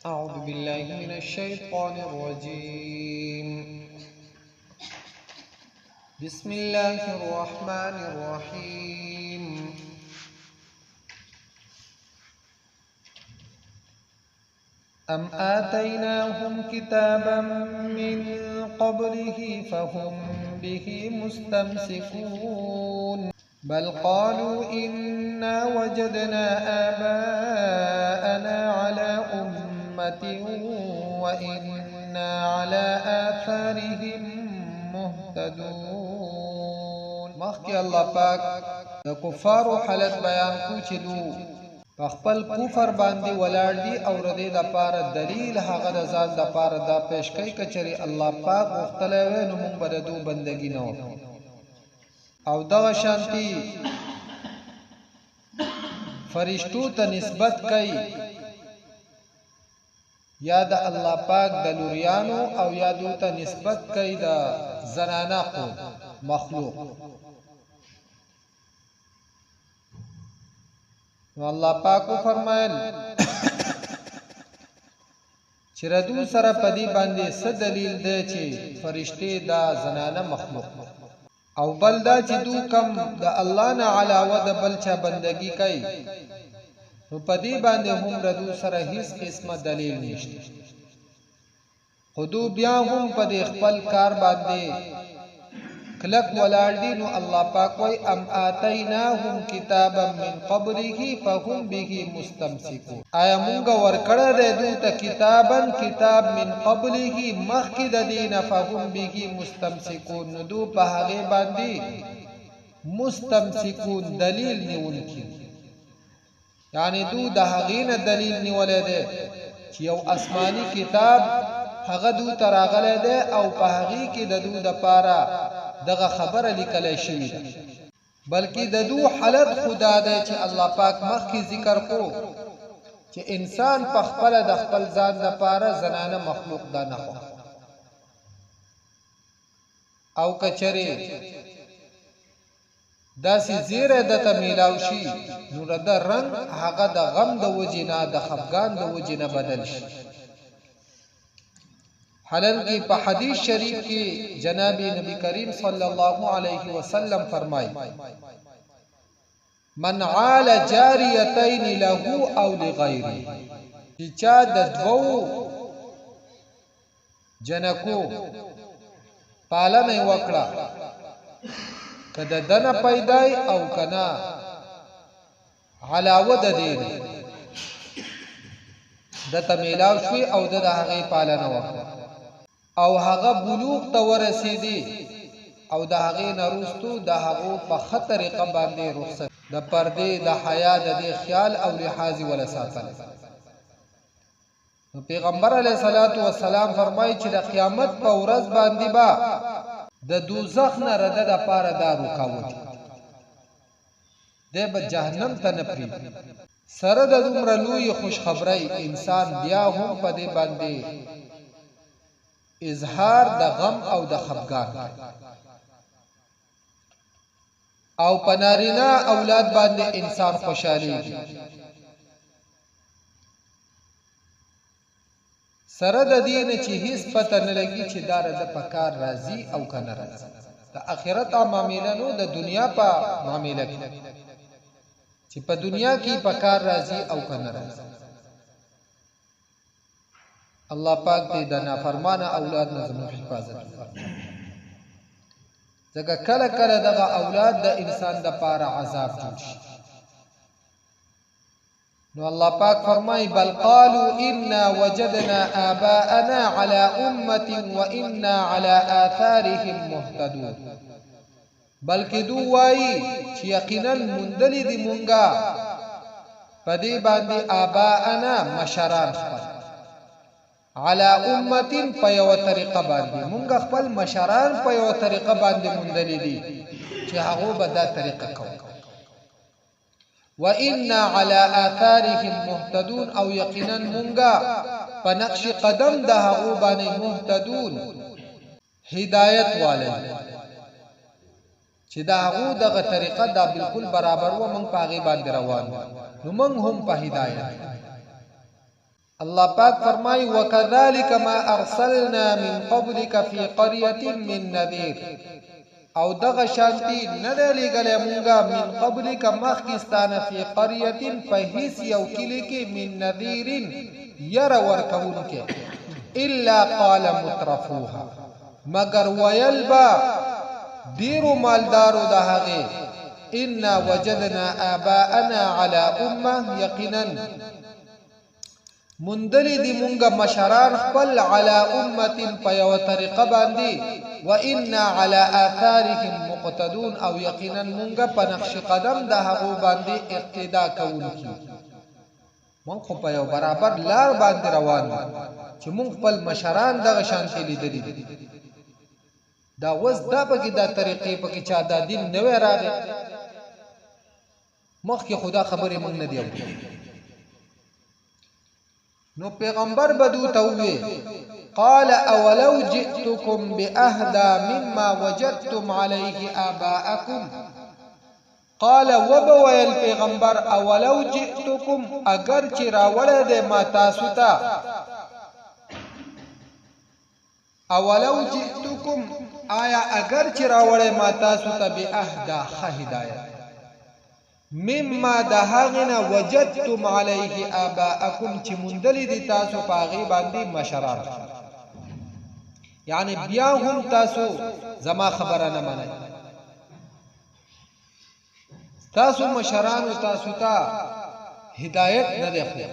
أعوذ بالله من الشيطان الرجيم. بسم الله الرحمن الرحيم. أم آتيناهم كتابا من قبله فهم به مستمسكون بل قالوا إنا وجدنا آباءنا على أمة وإنا على آثارهم مهتدون. مخي الله پاک د کفارو حالت بیان کو چې دو خپل کفر باندې ولاړ دي او ردی د پاره دلیل هغه د ځان د پاره دا پیش کوي کچري الله پاک مختلف نو موږ به د دو بندګي نه او دغه شانتی فرشتو ته نسبت کوي یا د الله پاک د لوریانو او یا دو ته نسبت کوي د زنانه مخلوق. نو الله پاک فرمایل چې ردو سره پدی باندې څه دلیل دی چې فرشتي دا زنانه مخلوق او بل دا چې دو کم د الله نه علاوه د بل چا بندگی کوي نو پدی باندې هم ردو سره هیڅ قسمه دلیل نشته. خودو بیا هم پدی خپل کار باندې کلک ولاړ دي. نو الله پاک وای ام آتیناهم کتابا من قبله فهم به مستمسکون. آیا مونږ ورکړه د دوی ته کتاب من قبله مخکې د دین فهم به مستمسکون. نو دو په هغه باندې مستمسکون دلیل نیونکي یعنی دو د هغه نه دلیل نیولې ده چې یو آسمانی کتاب هغه دو تراغله ده او په هغه کې د دو د پاره دغه خبره لیکل شوی ده بلکې د دو حالت خدا ده چې الله پاک مخکې ذکر کو چې انسان په خپل د خپل ځان لپاره زنانه مخلوق ده نه او کچره داسې زیره د تمیلاو شي نو د رنگ هغه د غم د وجینا د خفګان د وجینا بدل شي. حالانکه په حدیث شریف کې جناب نبی کریم صلی الله علیه وسلم فرمایي من عال جاریتین له او لغیره چې چا د دوو جنکو پالنه وکړه کده دنه پیدای او کنا علاوه د دین د تمیلاو شوی او د هغه پالنه وکړه او هغه بلوغ ته ورسېدي او د هغه نروستو د هغه په خطر باندې رخصت د پردې د حیا د خیال او لحاظ ولا ساتل. پیغمبر علیه الصلاۃ والسلام فرمایي چې د قیامت په ورځ باندې با د دوزخ نه رده د پاره دا رکاوټ د به جهنم ته نه پری سره د دومره لوی خوش خبری انسان بیا هم په دې باندې اظهار د غم او د خفګان او پنارینا اولاد باندې انسان خوشالي سره د دین چې هیڅ پته نه لګي چې دار د پکار راضي او کنه راضي د اخرت معاملې نو د دنیا په معاملې کې چې په دنیا کې پکار راضي او کنه راضي. الله پاک دې د نافرمانه اولاد نه زموږ حفاظت وکړي ځکه کله کله دغه اولاد د انسان د پاره عذاب جوړ شي. نو الله پاک فرمای بل قالوا انا وجدنا آباءنا على امه وانا على آثارهم مهتدون. بلکې دو وایي چې یقینا مندلې دي مونږه پدې باندې آباءنا مشران خپل على امه په یو طریقه باندې مونږ خپل مشران په یو طریقه باندې مندلې دي چې هغه به دا طریقه کوي وإنا على آثارهم مهتدون او یقینا مونږه په نقش قدم د هغه باندې مهتدون هدایت والے چې دا هغه دغه طریقه دا بالکل برابر و مونږ په هغه باندې روان نو مونږ هم په هدایت الله پاک فرمای وکذالک ما ارسلنا من قبلک فی قريه من نذیر او دغه شانتی نه لګلې مونږه من قبلک مخکستانه فی قريه په هیڅ یو کلی کې من نذیر ير ورکون کې الا قال مترفوها مگر ویلبا دیرو مالدارو د هغه ان وجدنا آباءنا على امه یقینا مندلی دی مونږه مشران خپل علی امه په یو طریقه باندې و انا علی آثارهم مقتدون او یقینا مونږه په نقش قدم د هغه باندې اقتدا کوونکی مونږ خو په یو برابر لار باندې روان چې مونږ خپل مشران دغه شانتي لیدلي دا وز دا پکې دا طریقې پکې چا دا دین نوې راغی مخکې خدا خبرې مونږ نه دی نو پیغمبر بدو تووی قال اولو جئتكم باهدى مما وجدتم عليه آباءكم قال وبوي الپیغمبر اولو جئتكم اگر چې راوړل د ما تاسو ته اولو جئتكم آیا اگر چې راوړل ما تاسو ته باهدى هدایت مما دهغنا وجدتم عليه آباءكم چې مندل دي تاسو پاغي باندې مشران یعنی بیا هم تاسو زما خبره نه منئ تاسو مشران تاسو ته هدایت نه دی خو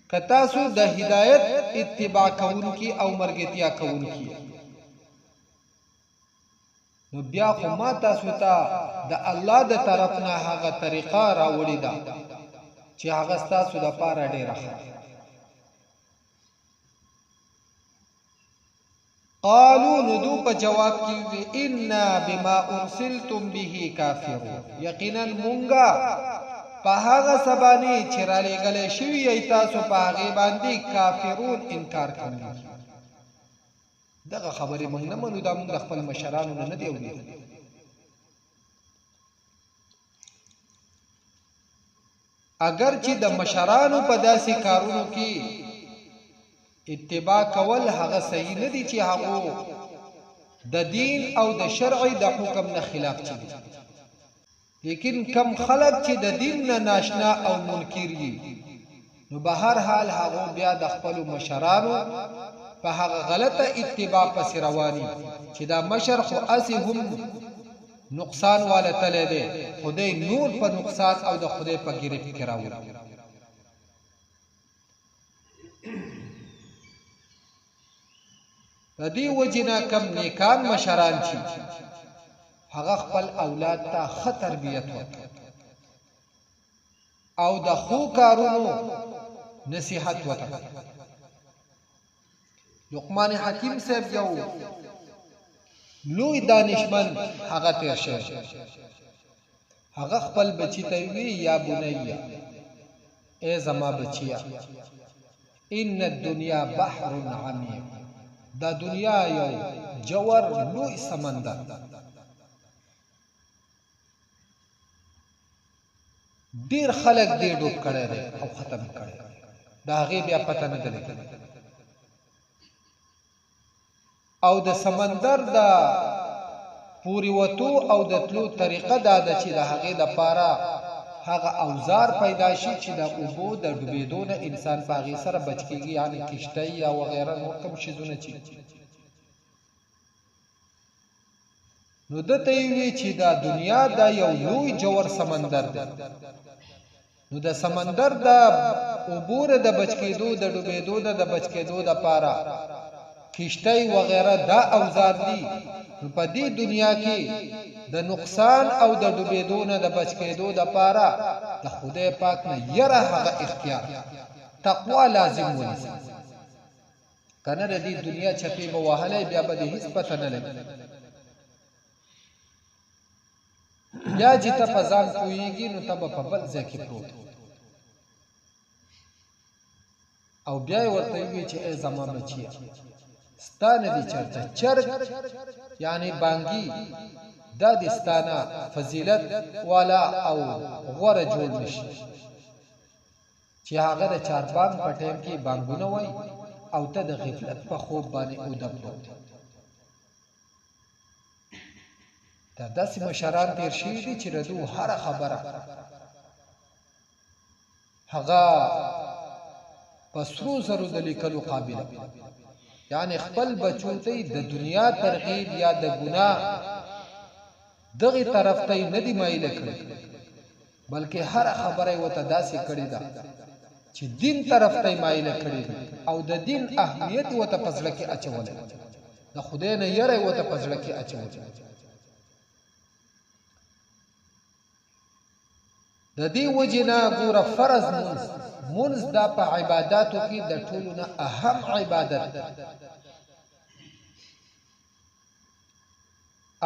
که تاسو د هدایت اتباع کوونکی او مرګتیا کوونکی نو بیا خو ما تاسو ته د الله د طرف نه هغه طریقه راوړی ده چې هغه تاسو د پاره ډیره ښه قالوا ندو په جواب کې ان بما ارسلتم به کافرون یقینا مونږه په هغه سبانی چې را لګلې شوی تاسو په هغه باندې کافرون انکار کوي دغه خبرې مونږ نه منو دا مونږ خپل مشرانو نه دی اورېدل اگر چې د مشرانو په داسې کارونو کې اتباع کول هغه صحیح نه دي چې هغه د دین او د شرع د حکم نه خلاف چي لیکن کم خلق چې د دین نه ناشنا او منکر دي نو به هر حال هغه بیا د خپل مشرانو په هغه غلطه اتباع پس رواني چې دا مشر خو اسی هم نقصان والا تله دی خدای نور په نقصان او د خدای په گرفت کې راوړي د دې وجنه کم نیکان مشران شي هغه خپل اولاد ته ښه تربیت ورکړي او د خو کارونو نصیحت وکړي لقمان حکیم صاحب یو لوی دانشمند هغه تیر شوی هغه خپل بچی ته وی یا بنیا ای زما بچیا ان الدنيا بحر عميق دا دنیا یو جوور لوی سمندر ډیر خلک دې ډوب کړي او ختم کړي دا هغه بیا پته نه لګي او د سمندر دا پوری وتو او د تلو طریقه دا د چې د هغه د پاره هغه اوزار پیدا شي چې د اوبو د ډوبېدو نه انسان پاغي سره بچ کیږي یعنی کشته یا وغیرہ نور کوم شیزونه چي نو د ته وی چې دا دنیا دا یو لوی جوور سمندر دی نو د سمندر دا اوبور د بچ کېدو د ډوبېدو د بچ کېدو د پاره کشتای وغیرہ دا اوزار دي په دې دنیا کې د نقصان او د ډوبېدو نه د بچ کېدو د پاره د خدای پاک نه یره هغه اختیار تقوا لازم ونیسه کنه د دې دنیا چپی به وهله بیا به هیڅ پته نه لګي یا چې ته په ځان پوهیږي نو ته په بل ځای کې پروت او بیا ورته وی چې ای زما بچیا ستانه دي چرته چرګ یعنی بانګي دا د ستانه فضیلت والا او غوړه جوړ نشي چې هغه د چاربان په ټیم کې بانګونه وای او ته د غفلت په خوب باندې اودم بوتې. دا داسې مشران تیر شوي دي چې د دوی هره خبره هغه په سرو زرو د لیکلو قابله، یعنی خپل بچو ته د دنیا ترغیب یا د ګناه دغه طرف ته نه دی مایل کړی، بلکې هر خبره وته داسې کړی ده چې دین طرف ته مایل کړی او د دین اهمیت وته پزړه کې اچولې، د خدای نه یره وته پزړه کې اچولې. د دې وجنا ګوره فرض منځ دا په عبادتو کې د ټولو نه اهم عبادت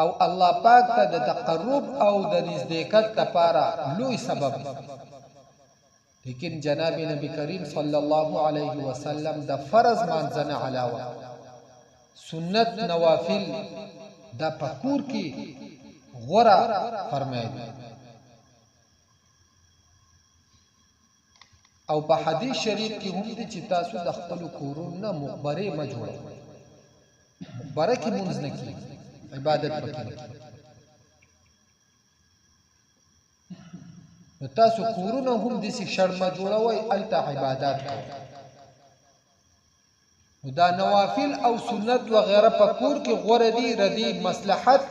او الله پاک ته د تقرب او د نزدېکت لپاره لوی سبب. لیکن جناب نبی کریم صلی الله علیه وسلم د فرض مانځنه علاوه سنت نوافل د پکور کې غوړه فرمایي. او په حدیث شریف کې هم دي چې تاسو د خپل کورونو مقبره ما جوړئ، مقبره کې مونږ نه کی عبادت وکړئ. نو تاسو کورونو هم د سي شرم جوړوي الته عبادت کوئ. دا نوافل او سنت و غیره په کور کې غوړه دي ردی مصلحت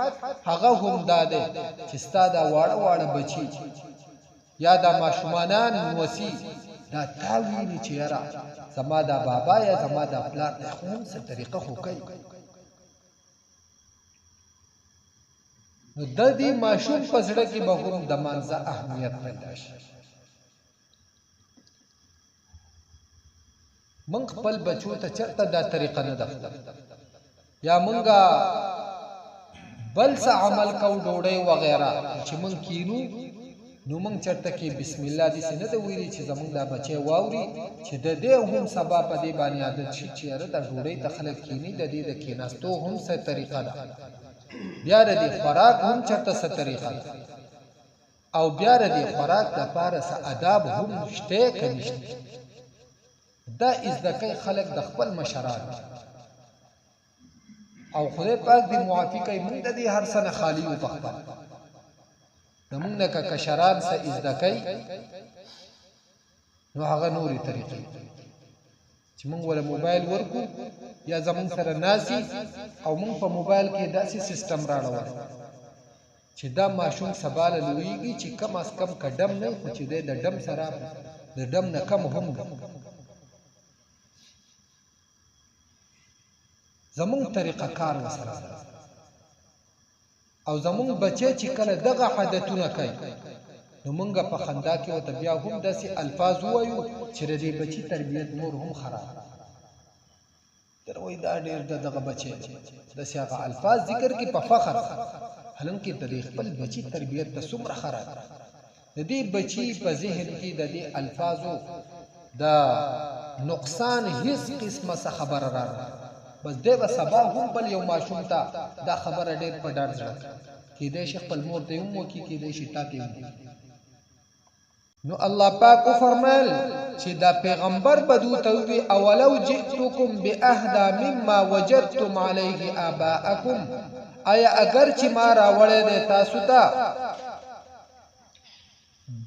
هغه هم داده چې ستاده واړه واړه بچي یا د ماشومانان وسی دا تاویلی چې یاره زما دا بابا یا زما دا پلار د خون څه طریقه خو کوي. نو د دې ماشوم په زړه کې به هم د مانځه اهمیت پیدا شي. من خپل بچو ته چرته دا طریقه نه ده یا مونږه بل څه عمل کو ډوډۍ وغیرہ چې مونږ کینو نو مونږ چرته کې بسم الله دې سینه ته ویلي چې زمونږ دا بچي واوري چې د دې هم سبا په دې باندې عادت شي چې یاره د ډوډۍ ته خلک کینی د دې د کیناستو هم څه طریقه ده، بیا د دې خوراک هم چرته څه طریقه ده او بیا د دې خوراک د پاره څه آداب هم شته کنيشته. دا ازدکای خلق د خپل مشران او خدای پاک دې معافي کوي موږ د دې هر سنه خالی او پخپل زمونږ نه کشران سه ازدکای نو هغه نوري طریقې چې موږ ولا موبایل ورکو یا زمونږ سره ناسي او موږ په موبایل کې داسې سیستم راړو چې دا ماشوم سباله لویږي چې کم از کم کډم نه خو چې د ډم سره د ډم نه کم هم زمونږ طریقه کار وسره او زمونږ بچي چې کله دغه عادتونه کوي نو مونږه په خندا کې وته بیا هم داسې الفاظ وایو چې د دې بچي تربیت نور هم خراب دروي دا ډېر دغه بچي داسې هغه الفاظ ذکر کې په فخر حالانکه د خپل بچي تربیت ته څومره خراب د دې بچي په ذهن کې د دې الفاظو دا نقصان هیڅ قسمه څه خبر را بس دې به سبا هم بل یو ماشوم ته دا خبره ډېر په ډار ځړه کې دې شي خپل مور ته هم وکي کې دې شي تاته نو الله پاک فرمایل چې دا پیغمبر بدو ته وی اولو جئتکم باهدا مما وجدتم عليه اباءکم آیا اگر چې ما راوړې دې تاسو ته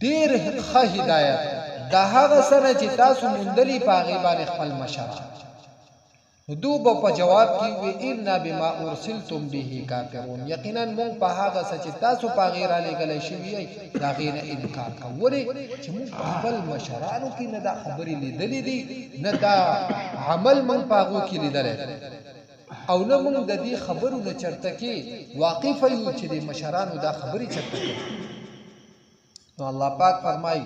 ډېر ښه هدایت دا هغه سره چې تاسو مندلي پاغي باندې خپل مشره دو په جواب کې وی ان بما ارسلتم به کافرون یقینا مون په هغه چې تاسو په غیر علی غلې شوی دا غیر انکار کوي چې مون خپل مشرانو کې نه دا خبرې لیدلې دي نه دا عمل مون پاغو کې لیدل او نه مون د دې خبرو نه چرته کې واقف یو چې د مشرانو دا خبرې چرته کوي. نو الله پاک فرمای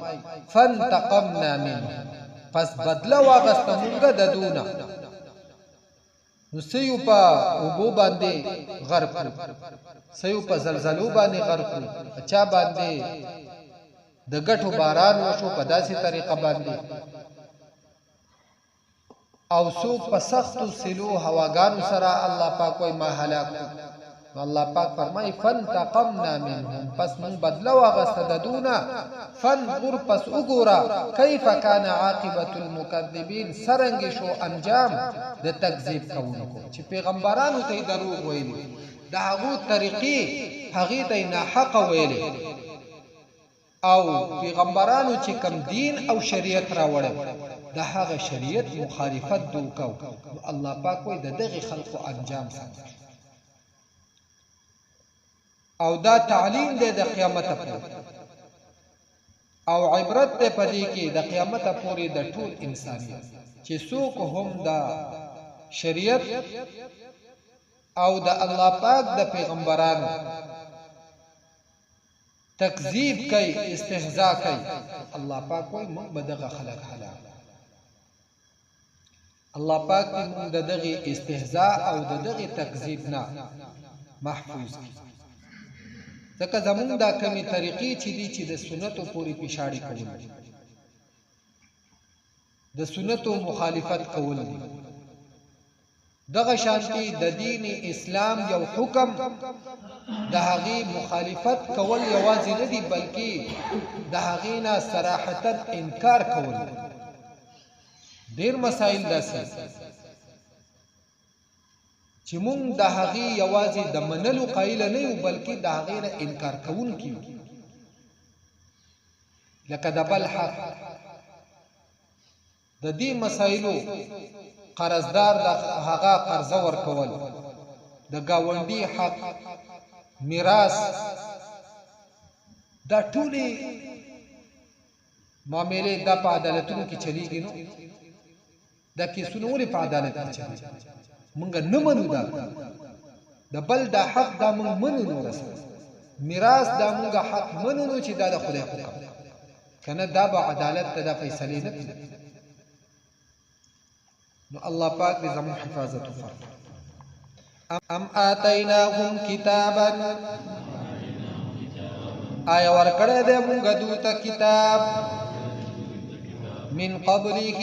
فانتقمنا منه پس بدلا واغستمونګه د دونه نو سيو پا اوبو باندې غرق سيو پا زلزلو باندې غرق اچا باندې د غټو باران وشو په داسې طریقه باندې او سو په سختو سلو هواګانو سره الله پاک وای ما هلاک الله پاک فرمای فانتقمنا منهم پس من بدلو غسددونا فانظر پس وګورا کیف کان عاقبت المکذبین سرنګ شو انجام د تکذیب کوونکو چې پیغمبرانو ته دروغ ویلي دا هغه طریقې هغه ته نه حق ویلي او پیغمبرانو چې کم دین او شریعت راوړل دا هغه شریعت مخالفت دوکاو الله پاک وای د دغه خلقو انجام سم او دا تعلیم دی د قیامت پورې او عبرت ته پدې کې د قیامت پورې د ټول انسانیت چې څوک هم دا شریعت او د الله پاک د پیغمبرانو تکذیب کوي استهزاء کوي الله پاک وایي موږ به دغه خلک هلاک الله پاک موږ د دغه استهزاء او د دغه تکذیب نه محفوظ کړي ځکه زمونږ دا کمی طریقې چې دي چې د سنتو پوری پیشاړی کول د سنتو مخالفت کول دغه شانتي د دین اسلام یو حکم د هغه مخالفت کول یوازې نه دی بلکې د هغه نه صراحتا انکار کول ډیر مسائل داسې چې مونږ د هغه یوازې د منلو قایل نه یو بلکې د هغه نه انکار کوون کیو لکه د بل حق د دې مسائلو قرضدار د هغه قرض ورکول د گاونډي حق میراث دا ټولې معاملې د په عدالتونو کې چلیږي نو دا کیسونه ولې په عدالت کې چلیږي مونږ نه منو دا د بل د حق دا مونږ منو نو رسول میراث دا مونږ حق منو نو چې دا د خدای حکم کنه دا به عدالت ته د فیصله نه کوي نو الله پاک دې زموږ حفاظت وکړي ام آتیناهم کتابا آیا ورکړه دې مونږ دوی کتاب من قبله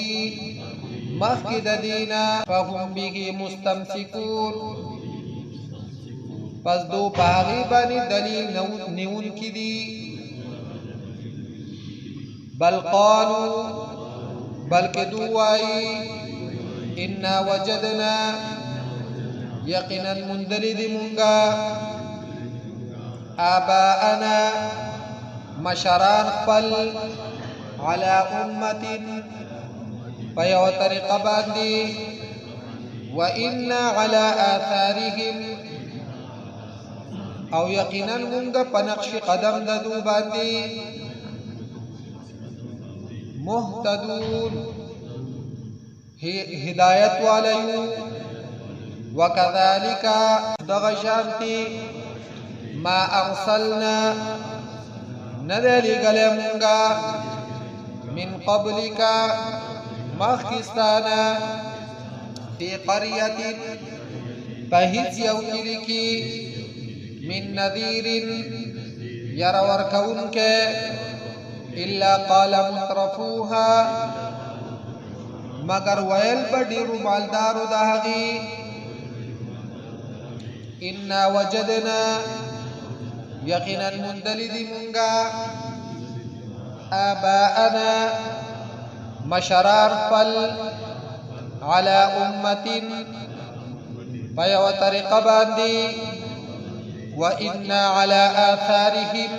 مخکې د دینا فهم به مستمسکون پس دو پاغي باندې دلیل نیون کی دي بل قالوا بلکې دوی ان وجدنا یقینا مندلد مونږه آباءنا مشران خپل على امه فيو طريقه باندې وان على آثارهم او یقینا مونږ په نقش قدم د دو باندې مهتدون هدایت والیو وكذلك دغشانتی ما ارسلنا ندلی گلمونگا من قبلك مخکستانا في قرية فهيت يوكلكي من نذير يرور كونك إلا قال مترفوها مگر ویل بدیر مالدارو دهغي إنا وجدنا يقينا مندلد منغا آباءنا مشرار فل على أمة فيو طريق باندي وإنا على آثارهم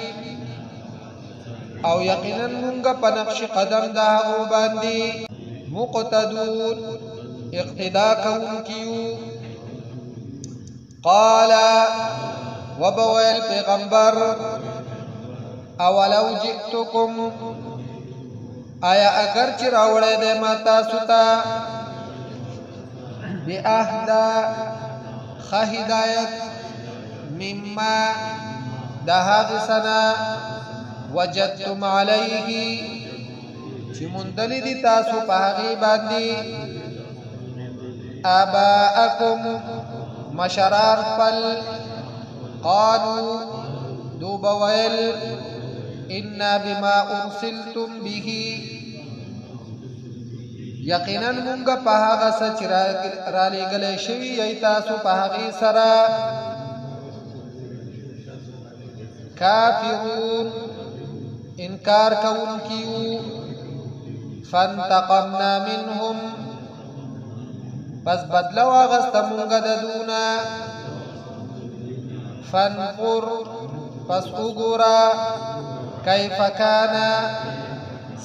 او يقينا منغا پنقش قدم دهغو باندي مقتدون اقتداء كونكيو قال وبويل پیغمبر اولو جئتكم آیا اگر چی راوڑے دے ماتا ستا بی اہدا خہدایت مما دہاغ سنا وجدتم علیه چی مندلی دی تاسو پاغی باندی آباءکم مشرار فل قالوا دوب ویل انا بما ارسلتم به یقینا مونگا پاغا سچ رالی گلے شوی ایتاسو پاغی سرا کافرون انکار کوونکیو فانتقمنا منهم پس بدلو اغست مونگا ددونا فانظر پس اگورا کیف کانا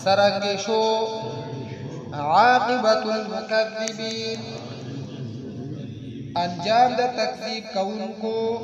سرنگشو عاقبت المکذبین انجام دا تکذیب کونکو